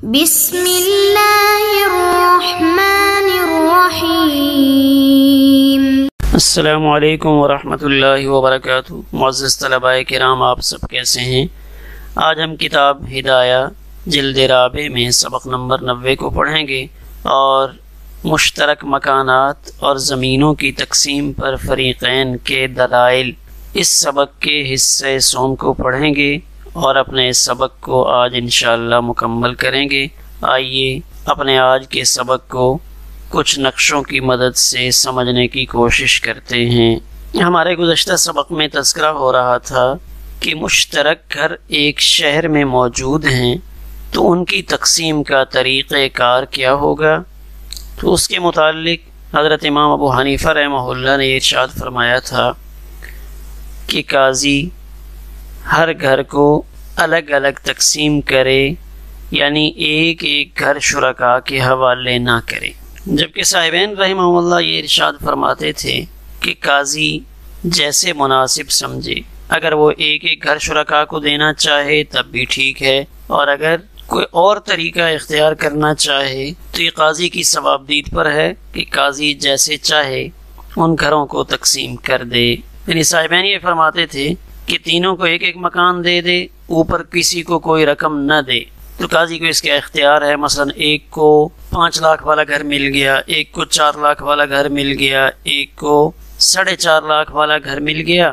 بسم اللہ الرحمن الرحیم۔ السلام علیکم ورحمۃ اللہ وبرکاتہ۔ معزز طلباء کرام، آپ سب کیسے ہیں؟ آج ہم کتاب ہدایہ جلد رابع میں سبق نمبر 90 کو پڑھیں گے اور مشترک مکانات اور زمینوں کی تقسیم پر فریقین کے دلائل اس سبق کے حصے سوم کو پڑھیں گے اور اپنے اس سبق کو آج انشاءاللہ مکمل کریں گے۔ آئیے اپنے آج کے سبق کو کچھ نقشوں کی مدد سے سمجھنے کی کوشش کرتے ہیں۔ ہمارے گزشتہ سبق میں تذکرہ ہو رہا تھا کہ مشترک گھر ایک شہر میں موجود ہیں تو ان کی تقسیم کا طریقہ کار کیا ہوگا؟ تو اس کے متعلق حضرت امام ابو حنیفہ رحمہ اللہ نے ارشاد فرمایا تھا کہ قاضی ہر گھر کو الگ الگ تقسیم کرے، یعنی ایک ایک گھر شرکاء کے حوالے نہ کرے، جبکہ صاحبین رحمہ اللہ یہ ارشاد فرماتے تھے کہ قاضی جیسے مناسب سمجھے، اگر وہ ایک ایک گھر شرکاء کو دینا چاہے تب بھی ٹھیک ہے، اور اگر کوئی اور طریقہ اختیار کرنا چاہے تو یہ قاضی کی ثوابدید پر ہے کہ قاضی جیسے چاہے ان گھروں کو تقسیم کر دے۔ یعنی صاحبین یہ فرماتے تھے کہ تینوں کو ایک ایک مکان دے دے، اوپر کسی کو کوئی رقم نہ دے، تو قاضی کو اس کا اختیار ہے۔ مثلا ایک کو 5 لاکھ والا گھر مل گیا، ایک کو 4 لاکھ والا گھر مل گیا، ایک کو 4.5 لاکھ والا گھر مل گیا،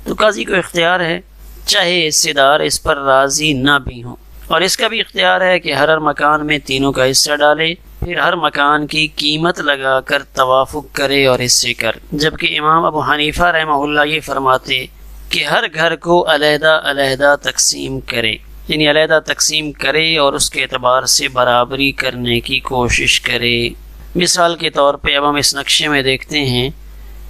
تو قاضی کو اختیار ہے، چاہے حصے دار اس پر راضی نہ بھی ہوں، اور اس کا بھی اختیار ہے کہ ہر مکان میں تینوں کا حصہ ڈالے، پھر ہر مکان کی قیمت لگا کر توافق کرے اور حصے کر۔ جبکہ امام ابو حنیفہ رحمہ اللہ یہ فرماتے کہ ہر گھر کو علیحدہ علیحدہ تقسیم کرے، یعنی علیحدہ تقسیم کرے اور اس کے اعتبار سے برابری کرنے کی کوشش کرے۔ مثال کے طور پہ اب ہم اس نقشے میں دیکھتے ہیں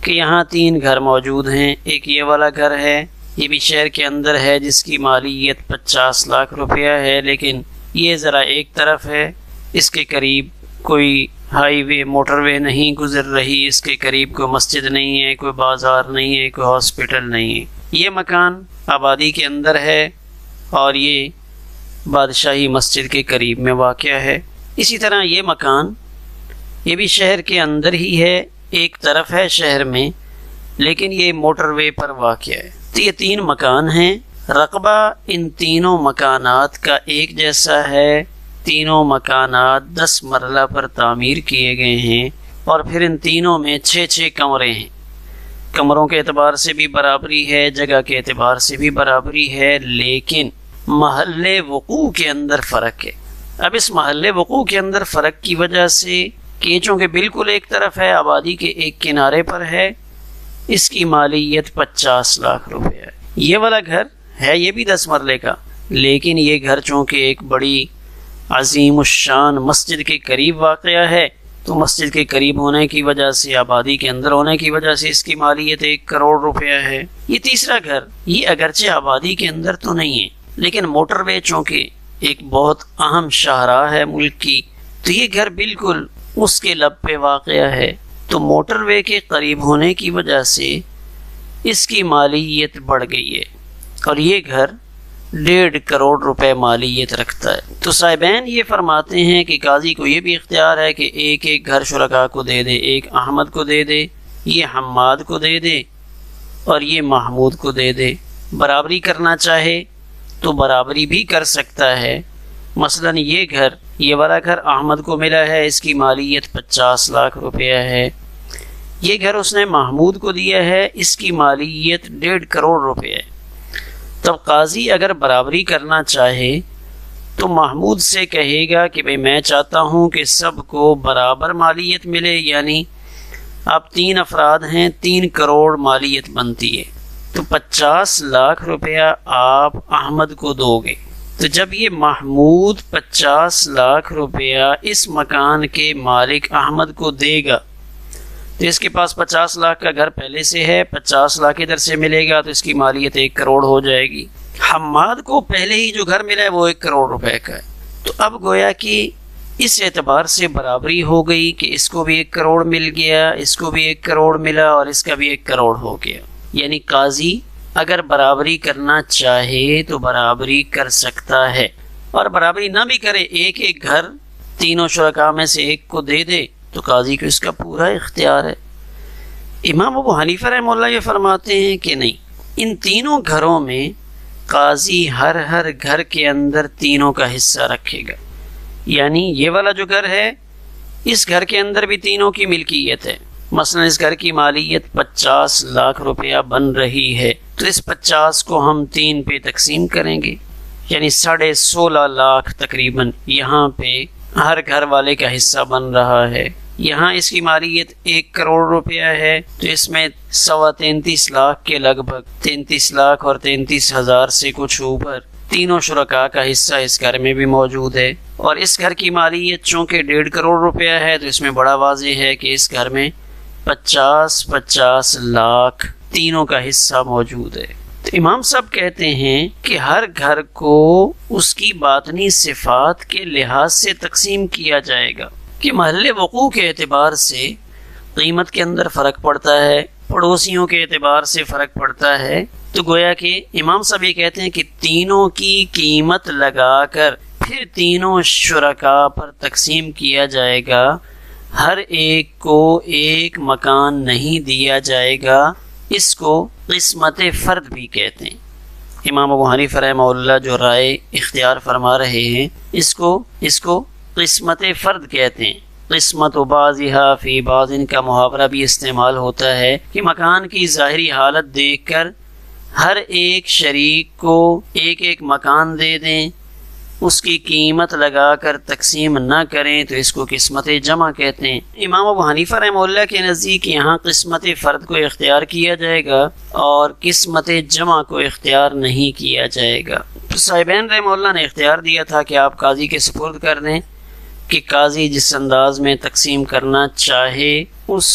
کہ یہاں 3 گھر موجود ہیں۔ ایک یہ والا گھر ہے، یہ بھی شہر کے اندر ہے، جس کی مالیت 50 لاکھ روپیہ ہے، لیکن یہ ذرا ایک طرف ہے، اس کے قریب کوئی ہائی وے موٹر وے نہیں گزر رہی، اس کے قریب کوئی مسجد نہیں ہے، کوئی بازار نہیں ہے، کوئی ہاسپٹل نہیں ہے۔ یہ مکان آبادی کے اندر ہے اور یہ بادشاہی مسجد کے قریب میں واقع ہے۔ اسی طرح یہ مکان، یہ بھی شہر کے اندر ہی ہے، ایک طرف ہے شہر میں، لیکن یہ موٹر وے پر واقع ہے۔ تو یہ 3 مکان ہیں، رقبہ ان تینوں مکانات کا ایک جیسا ہے، تینوں مکانات 10 مرلہ پر تعمیر کیے گئے ہیں، اور پھر ان تینوں میں 6 کمرے ہیں۔ کمروں کے اعتبار سے بھی برابری ہے، جگہ کے اعتبار سے بھی برابری ہے، لیکن محل وقوع کے اندر فرق ہے۔ اب اس محل وقوع کے اندر فرق کی وجہ سے کہ چونکہ بالکل ایک طرف ہے، آبادی کے ایک کنارے پر ہے، اس کی مالیت 50 لاکھ روپے ہے۔ یہ والا گھر ہے، یہ بھی 10 مرلے کا، لیکن یہ گھر چونکہ ایک بڑی عظیم الشان مسجد کے قریب واقع ہے، تو مسجد کے قریب ہونے کی وجہ سے، آبادی کے اندر ہونے کی وجہ سے اس کی مالیت 1 کروڑ روپیہ ہے۔ یہ تیسرا گھر، یہ اگرچہ آبادی کے اندر تو نہیں ہے، لیکن موٹر وے چونکہ ایک بہت اہم شاہراہ ہے ملک کی، تو یہ گھر بالکل اس کے لب پہ واقع ہے، تو موٹر وے کے قریب ہونے کی وجہ سے اس کی مالیت بڑھ گئی ہے، اور یہ گھر 1.5 کروڑ روپے مالیت رکھتا ہے۔ تو صاحبین یہ فرماتے ہیں کہ قاضی کو یہ بھی اختیار ہے کہ ایک ایک گھر شرکاء کو دے دے، ایک احمد کو دے دے، یہ حماد کو دے دے، اور یہ محمود کو دے دے۔ برابری کرنا چاہے تو برابری بھی کر سکتا ہے۔ مثلا یہ گھر، یہ والا گھر احمد کو ملا ہے، اس کی مالیت 50 لاکھ روپیہ ہے۔ یہ گھر اس نے محمود کو دیا ہے، اس کی مالیت 1.5 کروڑ روپے ہے۔ تب قاضی اگر برابری کرنا چاہے تو محمود سے کہے گا کہ بھئی میں چاہتا ہوں کہ سب کو برابر مالیت ملے، یعنی آپ 3 افراد ہیں، 3 کروڑ مالیت بنتی ہے، تو 50 لاکھ روپیہ آپ احمد کو دو گے۔ تو جب یہ محمود 50 لاکھ روپیہ اس مکان کے مالک احمد کو دے گا، تو اس کے پاس 50 لاکھ کا گھر پہلے سے ہے، 50 لاکھ ادھر سے ملے گا، تو اس کی مالیت 1 کروڑ ہو جائے گی۔ حماد کو پہلے ہی جو گھر ملا ہے وہ 1 کروڑ روپے کا ہے، تو اب گویا کہ اس اعتبار سے برابری ہو گئی کہ اس کو بھی 1 کروڑ مل گیا، اس کو بھی 1 کروڑ ملا، اور اس کا بھی 1 کروڑ ہو گیا۔ یعنی قاضی اگر برابری کرنا چاہے تو برابری کر سکتا ہے، اور برابری نہ بھی کرے، ایک ایک گھر تینوں شرکاء میں سے ایک کو دے دے، تو قاضی کو اس کا پورا اختیار ہے۔ امام ابو حنیفہ رحمہ اللہ یہ فرماتے ہیں کہ نہیں، ان تینوں گھروں میں قاضی ہر گھر کے اندر تینوں کا حصہ رکھے گا، یعنی یہ والا جو گھر ہے اس گھر کے اندر بھی تینوں کی ملکیت ہے۔ مثلا اس گھر کی مالیت 50 لاکھ روپیہ بن رہی ہے، تو اس 50 کو ہم 3 پہ تقسیم کریں گے، یعنی 16.5 لاکھ تقریباً یہاں پہ ہر گھر والے کا حصہ بن رہا ہے۔ یہاں اس کی مالیت 1 کروڑ روپیہ ہے، تو اس میں 33 لاکھ کے لگ بھگ 33 لاکھ اور 33 ہزار سے کچھ اوپر تینوں شرکاء کا حصہ اس گھر میں بھی موجود ہے۔ اور اس گھر کی مالیت چونکہ 1.5 کروڑ روپیہ ہے، تو اس میں بڑا واضح ہے کہ اس گھر میں 50 لاکھ تینوں کا حصہ موجود ہے۔ تو امام صاحب کہتے ہیں کہ ہر گھر کو اس کی باطنی صفات کے لحاظ سے تقسیم کیا جائے گا، کہ محل وقوع کے اعتبار سے قیمت کے اندر فرق پڑتا ہے، پڑوسیوں کے اعتبار سے فرق پڑتا ہے۔ تو گویا کہ امام صاحب یہ کہتے ہیں کہ تینوں کی قیمت لگا کر پھر تینوں شرکاء پر تقسیم کیا جائے گا، ہر ایک کو ایک مکان نہیں دیا جائے گا، اس کو قسمت فرد بھی کہتے ہیں۔ امام ابو حنیفہ رحمہ اللہ جو رائے اختیار فرما رہے ہیں اس کو قسمت فرد کہتے ہیں۔ قسمت و بعضها فی بعض کا محاورہ بھی استعمال ہوتا ہے کہ مکان کی ظاہری حالت دیکھ کر ہر ایک شریک کو ایک ایک مکان دے دیں، اس کی قیمت لگا کر تقسیم نہ کریں، تو اس کو قسمت جمع کہتے ہیں۔ امام ابو حنیفہ رحمہ اللہ کے نزدیک یہاں قسمت فرد کو اختیار کیا جائے گا اور قسمت جمع کو اختیار نہیں کیا جائے گا۔ صاحبین رحمہ اللہ نے اختیار دیا تھا کہ آپ قاضی کے سپرد کر دیں، کہ قاضی جس انداز میں تقسیم کرنا چاہے اس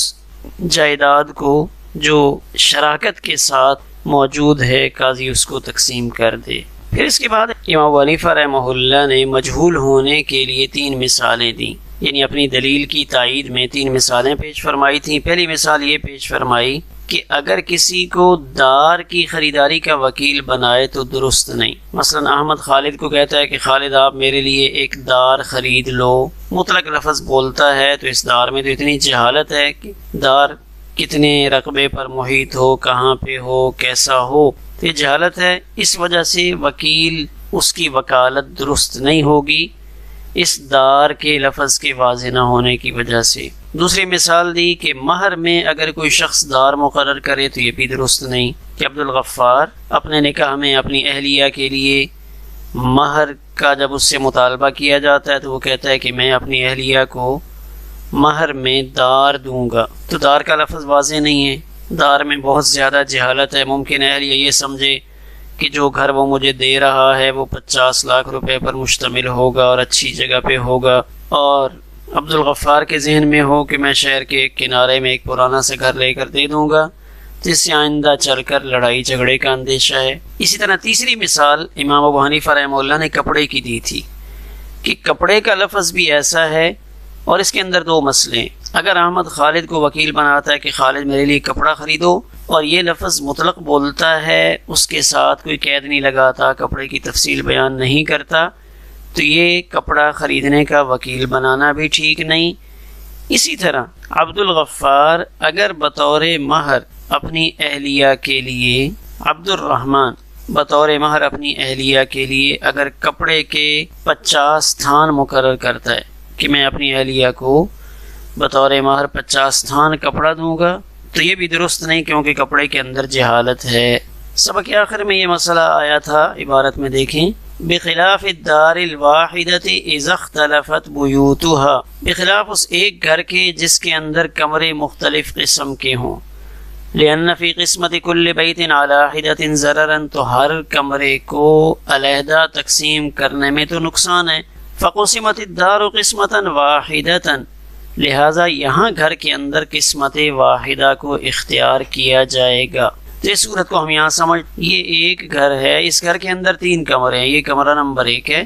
جائیداد کو جو شراکت کے ساتھ موجود ہے قاضی اس کو تقسیم کر دے۔ پھر اس کے بعد امام ابو حنیفہ رحمہ اللہ نے مجہول ہونے کے لیے 3 مثالیں دیں، یعنی اپنی دلیل کی تائید میں 3 مثالیں پیش فرمائی تھیں۔ پہلی مثال یہ پیش فرمائی کہ اگر کسی کو دار کی خریداری کا وکیل بنائے تو درست نہیں۔ مثلا احمد خالد کو کہتا ہے کہ خالد آپ میرے لیے ایک دار خرید لو، مطلق لفظ بولتا ہے، تو اس دار میں تو اتنی جہالت ہے کہ دار کتنے رقبے پر محیط ہو، کہاں پہ ہو، کیسا ہو، تو یہ جہالت ہے، اس وجہ سے وکیل اس کی وکالت درست نہیں ہوگی، اس دار کے لفظ کے واضح نہ ہونے کی وجہ سے۔ دوسری مثال دی کہ مہر میں اگر کوئی شخص دار مقرر کرے تو یہ بھی درست نہیں، کہ عبدالغفار اپنے نکاح میں اپنی اہلیہ کے لیے مہر کا جب اس سے مطالبہ کیا جاتا ہے تو وہ کہتا ہے کہ میں اپنی اہلیہ کو مہر میں دار دوں گا، تو دار کا لفظ واضح نہیں ہے، دار میں بہت زیادہ جہالت ہے۔ ممکن ہے اہلیہ یہ سمجھے کہ جو گھر وہ مجھے دے رہا ہے وہ 50 لاکھ روپے پر مشتمل ہوگا اور اچھی جگہ پہ ہوگا، اور عبدالغفار کے ذہن میں ہو کہ میں شہر کے ایک کنارے میں ایک پرانا سا گھر لے کر دے دوں گا، جس سے آئندہ چل کر لڑائی جھگڑے کا اندیشہ ہے۔ اسی طرح تیسری مثال امام ابو حنیفہ رحمہ اللہ نے کپڑے کی دی تھی، کہ کپڑے کا لفظ بھی ایسا ہے اور اس کے اندر 2 مسئلے ہیں۔ اگر احمد خالد کو وکیل بناتا ہے کہ خالد میرے لیے کپڑا خریدو، اور یہ لفظ مطلق بولتا ہے، اس کے ساتھ کوئی قید نہیں لگاتا، کپڑے کی تفصیل بیان نہیں کرتا، تو یہ کپڑا خریدنے کا وکیل بنانا بھی ٹھیک نہیں۔ اسی طرح عبدالغفار اگر بطور مہر اپنی اہلیہ کے لیے، عبدالرحمن بطور مہر اپنی اہلیہ کے لیے اگر کپڑے کے 50 تھان مقرر کرتا ہے کہ میں اپنی اہلیہ کو بطور مہر 50 تھان کپڑا دوں گا، تو یہ بھی درست نہیں، کیونکہ کپڑے کے اندر جہالت ہے۔ سبق کے آخر میں یہ مسئلہ آیا تھا، عبارت میں دیکھیں، بخلاف الدار الواحدۃ اذا اختلفت بیوتها، بخلاف اس ایک گھر کے جس کے اندر کمرے مختلف قسم کے ہوں، لأن فی قسمت کل بیت علی حدۃ ضررا، تو ہر کمرے کو علیحدہ تقسیم کرنے میں تو نقصان ہے، فقسمت الدار قسمتا واحدۃ، لہذا یہاں گھر کے اندر قسمت واحدہ کو اختیار کیا جائے گا۔ تو اس صورت کو ہم یہاں سمجھ، یہ ایک گھر ہے، اس گھر کے اندر 3 کمرے ہیں، یہ کمرہ نمبر 1 ہے،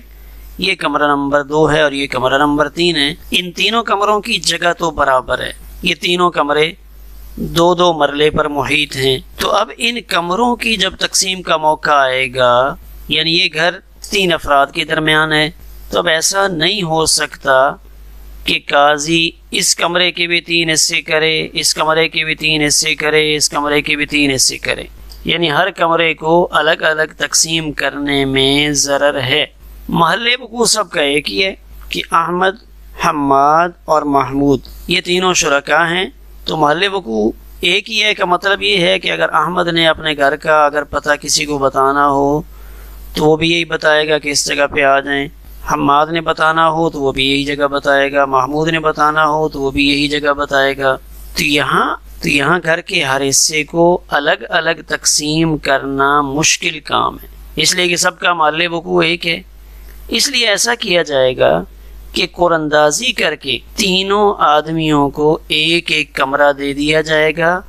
یہ کمرہ نمبر 2 ہے اور یہ کمرہ نمبر 3 ہے۔ ان تینوں کمروں کی جگہ تو برابر ہے، یہ تینوں کمرے 2 مرلے پر محیط ہیں، تو اب ان کمروں کی جب تقسیم کا موقع آئے گا، یعنی یہ گھر 3 افراد کے درمیان ہے، تو اب ایسا نہیں ہو سکتا کہ قاضی اس کمرے کے بھی 3 حصے کرے، اس کمرے کے بھی 3 حصے کرے، اس کمرے کے بھی 3 حصے کرے، یعنی ہر کمرے کو الگ الگ تقسیم کرنے میں ضرر ہے۔ محل وقوع سب کا ایک ہی ہے کہ احمد، حماد اور محمود یہ تینوں شرکاء ہیں، تو محل وقوع ایک ہی ہے۔ کا مطلب یہ ہے کہ اگر احمد نے اپنے گھر کا اگر پتہ کسی کو بتانا ہو تو وہ بھی یہی بتائے گا کہ اس جگہ پہ آ جائیں، حماد نے بتانا ہو تو وہ بھی یہی جگہ بتائے گا، محمود نے بتانا ہو تو وہ بھی یہی جگہ بتائے گا۔ تو یہاں گھر کے ہر حصے کو الگ الگ تقسیم کرنا مشکل کام ہے، اس لیے کہ سب کا محل وقوع ایک ہے۔ اس لیے ایسا کیا جائے گا کہ قراندازی کر کے تینوں آدمیوں کو ایک ایک کمرہ دے دیا جائے گا،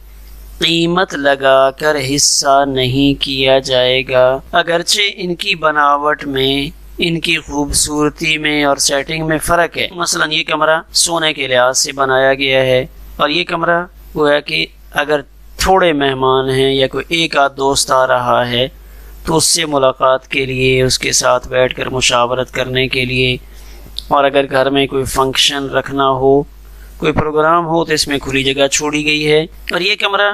قیمت لگا کر حصہ نہیں کیا جائے گا، اگرچہ ان کی بناوٹ میں، ان کی خوبصورتی میں اور سیٹنگ میں فرق ہے۔ مثلا یہ کمرہ سونے کے لحاظ سے بنایا گیا ہے، اور یہ کمرہ گویا کہ اگر تھوڑے مہمان ہیں یا کوئی ایک آدھ دوست آ رہا ہے تو اس سے ملاقات کے لیے، اس کے ساتھ بیٹھ کر مشاورت کرنے کے لیے، اور اگر گھر میں کوئی فنکشن رکھنا ہو، کوئی پروگرام ہو تو اس میں کھلی جگہ چھوڑی گئی ہے۔ اور یہ کمرہ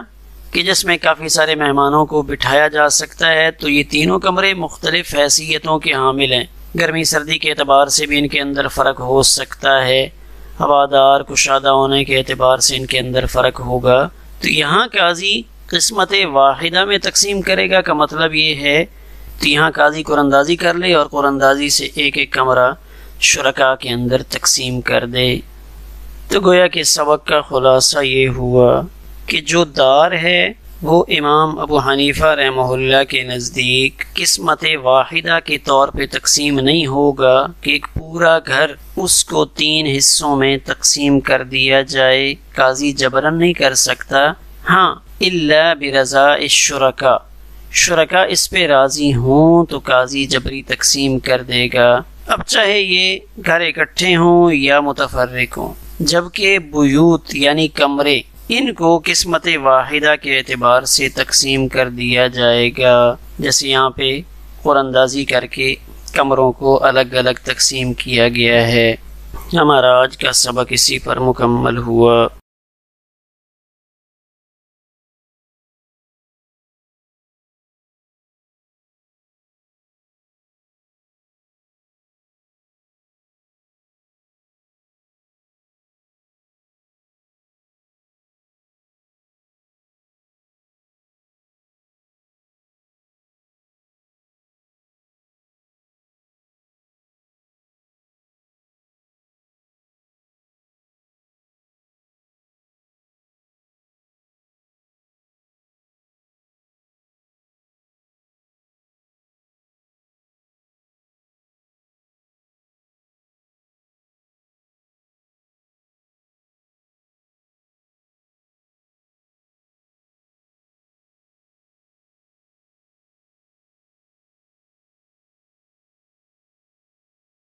کہ جس میں کافی سارے مہمانوں کو بٹھایا جا سکتا ہے، تو یہ تینوں کمرے مختلف حیثیتوں کے حامل ہیں، گرمی سردی کے اعتبار سے بھی ان کے اندر فرق ہو سکتا ہے، ہوادار کشادہ ہونے کے اعتبار سے ان کے اندر فرق ہوگا۔ تو یہاں قاضی قسمت واحدہ میں تقسیم کرے گا، کا مطلب یہ ہے تو یہاں قاضی قراندازی کر لے اور قراندازی سے ایک ایک کمرہ شرکاء کے اندر تقسیم کر دے۔ تو گویا کہ سبق کا خلاصہ یہ ہوا کہ جو دار ہے وہ امام ابو حنیفہ رحمہ اللہ کے نزدیک قسمت واحدہ کے طور پہ تقسیم نہیں ہوگا کہ ایک پورا گھر اس کو 3 حصوں میں تقسیم کر دیا جائے، قاضی جبرن نہیں کر سکتا۔ ہاں الا برضا الشرکاء، شرکاء اس پہ راضی ہوں تو قاضی جبری تقسیم کر دے گا، اب چاہے یہ گھر اکٹھے ہوں یا متفرق ہوں۔ جبکہ بیوت یعنی کمرے، ان کو قسمت واحدہ کے اعتبار سے تقسیم کر دیا جائے گا، جیسے یہاں پہ قراندازی کر کے کمروں کو الگ الگ تقسیم کیا گیا ہے۔ ہمارا آج کا سبق اسی پر مکمل ہوا۔